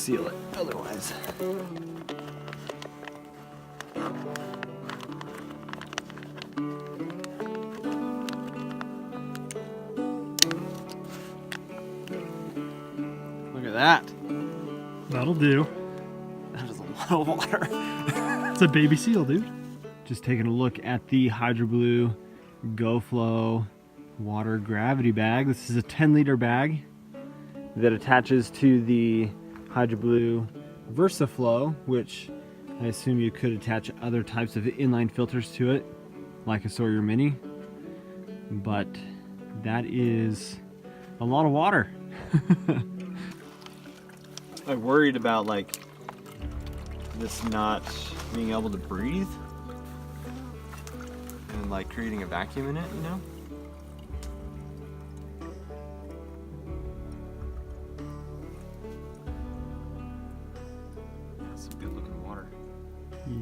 seal it otherwise. Look at that. That'll do. That is a lot of water. It's a baby seal, dude. Just taking a look at the Hydroblu Go Flow water gravity bag. This is a 10-liter bag that attaches to the Hydroblu VersaFlow, which I assume you could attach other types of inline filters to it, like a Sawyer Mini. But that is a lot of water. I'm worried about like this not being able to breathe and like creating a vacuum in it, you know? That's some good looking water.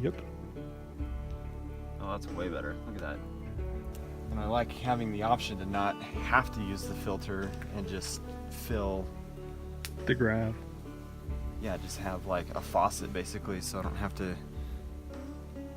Yep. Oh, that's way better. Look at that. And I like having the option to not have to use the filter and just fill The grav. Yeah, just have like a faucet basically, so I don't have to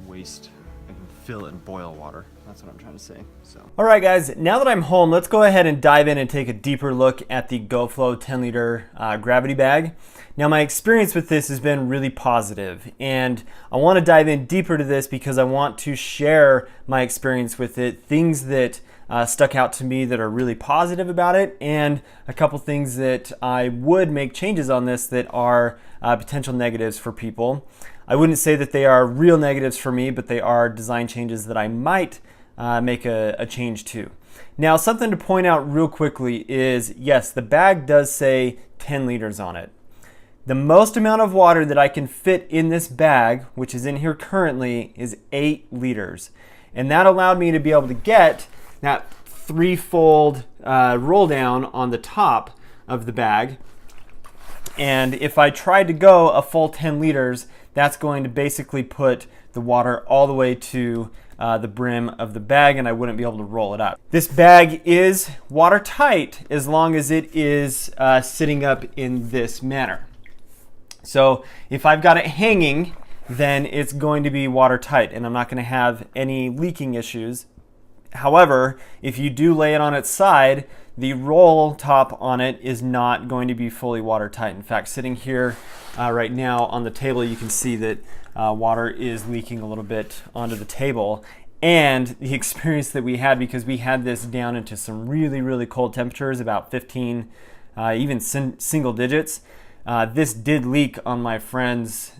waste. I can fill it in boil water. That's what I'm trying to say. So. All right, guys. Now that I'm home, let's go ahead and dive in and take a deeper look at the Go Flow 10-liter gravity bag. Now, my experience with this has been really positive, and I want to dive in deeper to this because I want to share my experience with it, things that stuck out to me that are really positive about it, and a couple things that I would make changes on this that are potential negatives for people. I wouldn't say that they are real negatives for me, but they are design changes that I might make a change to. Now, something to point out real quickly is, yes, the bag does say 10 liters on it. The most amount of water that I can fit in this bag, which is in here currently, is 8 liters. And that allowed me to be able to get that threefold roll down on the top of the bag. And if I tried to go a full 10 liters, that's going to basically put the water all the way to the brim of the bag, and I wouldn't be able to roll it up. This bag is watertight as long as it is sitting up in this manner. So if I've got it hanging, then it's going to be watertight and I'm not going to have any leaking issues. However, if you do lay it on its side, the roll top on it is not going to be fully watertight. In fact, sitting here right now on the table, you can see that water is leaking a little bit onto the table. And the experience that we had, because we had this down into some really, really cold temperatures, about 15, even single digits, this did leak on my friend's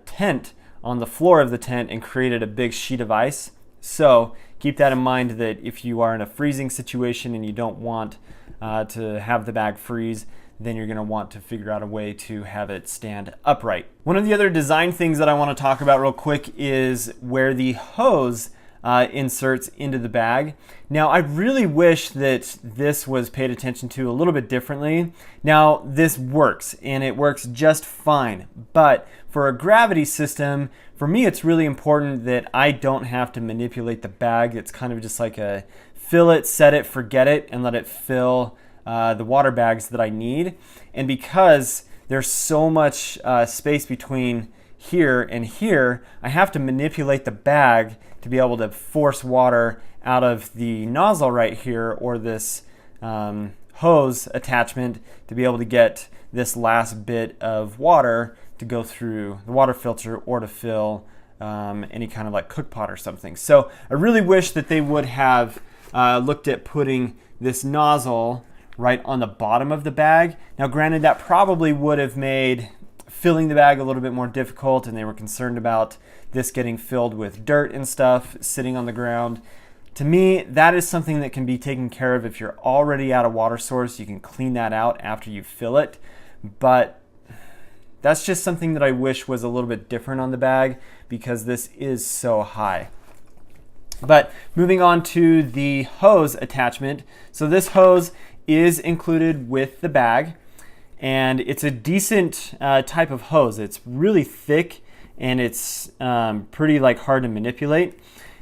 tent, on the floor of the tent, and created a big sheet of ice. So keep that in mind, that if you are in a freezing situation and you don't want to have the bag freeze, then you're going to want to figure out a way to have it stand upright. One of the other design things that I want to talk about real quick is where the hose inserts into the bag. Now, I really wish that this was paid attention to a little bit differently. Now, this works, and it works just fine, but for a gravity system, for me, it's really important that I don't have to manipulate the bag. It's kind of just like a fill it, set it, forget it, and let it fill the water bags that I need. And because there's so much space between here and here, I have to manipulate the bag to be able to force water out of the nozzle right here, or this hose attachment, to be able to get this last bit of water to go through the water filter or to fill any kind of like cook pot or something. So I really wish that they would have looked at putting this nozzle right on the bottom of the bag. Now, granted, that probably would have made filling the bag a little bit more difficult, and they were concerned about this getting filled with dirt and stuff sitting on the ground. To me, that is something that can be taken care of if you're already at a water source. You can clean that out after you fill it, but that's just something that I wish was a little bit different on the bag, because this is so high. But moving on to the hose attachment. So this hose is included with the bag, and it's a decent type of hose. It's really thick, and it's pretty hard to manipulate,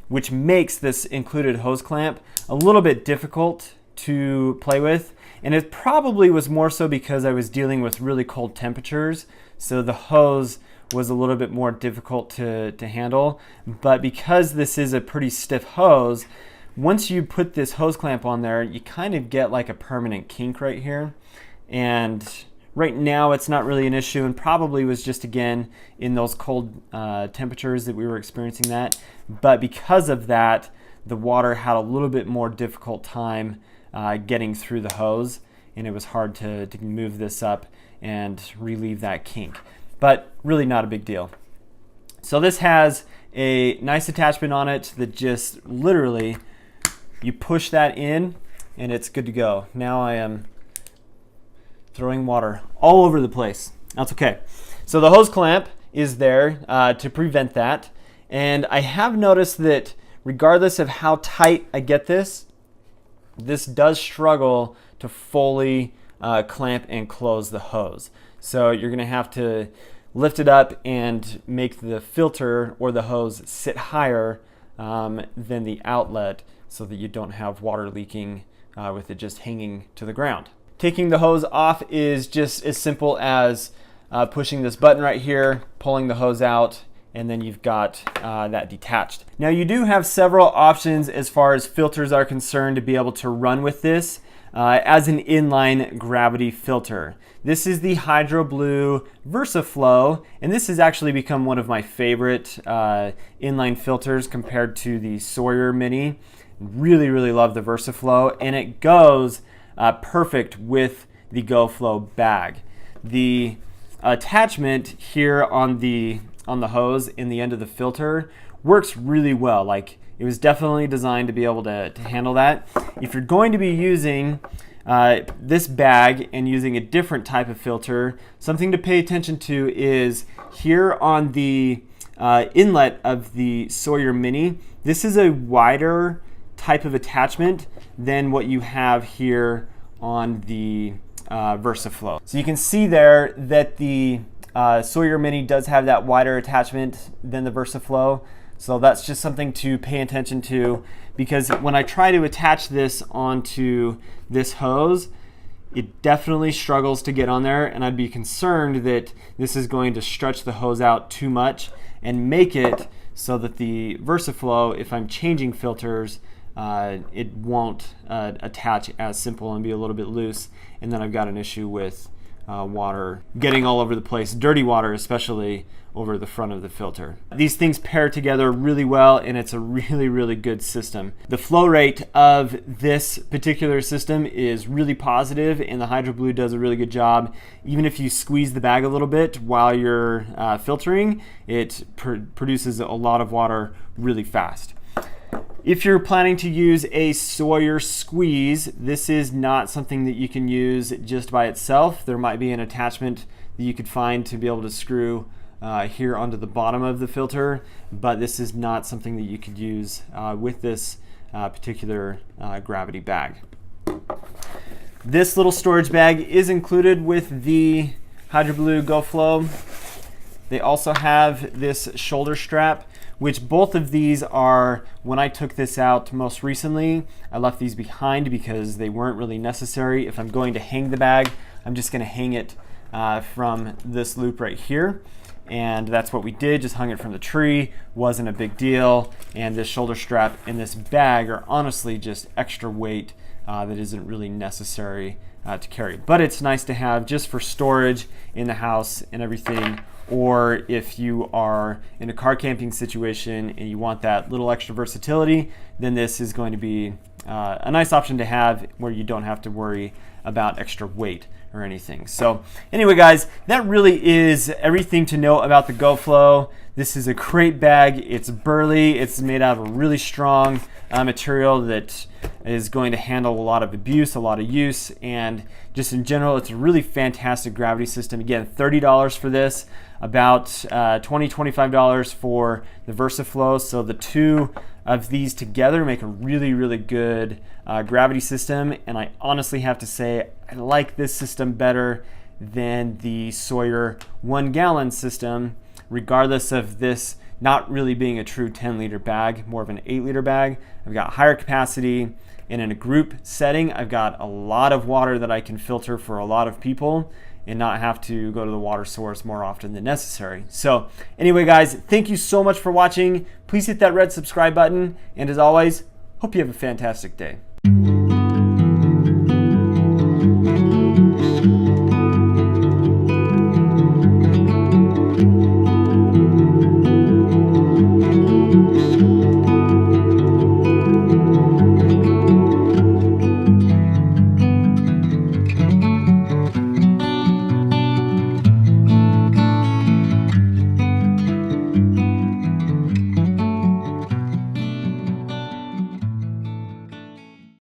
which makes this included hose clamp a little bit difficult to play with, and it probably was more so because I was dealing with really cold temperatures, so the hose was a little bit more difficult to handle. But because this is a pretty stiff hose, once you put this hose clamp on there, you kind of get like a permanent kink right here. And right now it's not really an issue, and probably was just, again, in those cold temperatures that we were experiencing that. But because of that, the water had a little bit more difficult time getting through the hose, and it was hard to move this up and relieve that kink. But really not a big deal. So this has a nice attachment on it that just literally, you push that in and it's good to go. Now I am throwing water all over the place. That's okay. So the hose clamp is there to prevent that. And I have noticed that regardless of how tight I get this does struggle to fully clamp and close the hose. So you're gonna have to lift it up and make the filter or the hose sit higher than the outlet, so that you don't have water leaking with it just hanging to the ground. Taking the hose off is just as simple as pushing this button right here, pulling the hose out, and then you've got that detached. Now you do have several options as far as filters are concerned to be able to run with this as an inline gravity filter. This is the Hydroblu VersaFlow, and this has actually become one of my favorite inline filters compared to the Sawyer Mini. Really love the VersaFlow, and it goes perfect with the Go Flow bag. The attachment here on the hose in the end of the filter works really well. Like, it was definitely designed to be able to handle that. If you're going to be using this bag and using a different type of filter, something to pay attention to is here on the inlet of the Sawyer Mini. This is a wider type of attachment than what you have here on the VersaFlow. So you can see there that the Sawyer Mini does have that wider attachment than the VersaFlow. So that's just something to pay attention to, because when I try to attach this onto this hose, it definitely struggles to get on there, and I'd be concerned that this is going to stretch the hose out too much and make it so that the VersaFlow, if I'm changing filters, it won't attach as simple and be a little bit loose, and then I've got an issue with water getting all over the place, dirty water especially, over the front of the filter. These things pair together really well, and it's a really good system. The flow rate of this particular system is really positive, and the Hydroblu does a really good job. Even if you squeeze the bag a little bit while you're filtering, it produces a lot of water really fast. If you're planning to use a Sawyer squeeze, this is not something that you can use just by itself. There might be an attachment that you could find to be able to screw here onto the bottom of the filter, but this is not something that you could use with this particular gravity bag. This little storage bag is included with the Hydroblu Go Flow. They also have this shoulder strap, which both of these are, when I took this out most recently, I left these behind because they weren't really necessary. If I'm going to hang the bag, I'm just going to hang it from this loop right here. And that's what we did, just hung it from the tree, wasn't a big deal. And this shoulder strap and this bag are honestly just extra weight that isn't really necessary to carry. But it's nice to have just for storage in the house and everything, or if you are in a car camping situation and you want that little extra versatility, then this is going to be a nice option to have where you don't have to worry about extra weight or anything. So anyway, guys, that really is everything to know about the Go Flow. This is a great bag. It's burly. It's made out of a really strong material that is going to handle a lot of abuse, a lot of use, and just in general, it's a really fantastic gravity system. Again, $30 for this, about $20-25 for the VersaFlow. So the two of these together make a really good gravity system, and I honestly have to say I like this system better than the Sawyer 1 gallon system, regardless of this not really being a true 10-liter bag, more of an 8-liter bag. I've got higher capacity, And in a group setting, I've got a lot of water that I can filter for a lot of people and not have to go to the water source more often than necessary. So anyway, guys, thank you so much for watching. Please hit that red subscribe button. And as always, hope you have a fantastic day.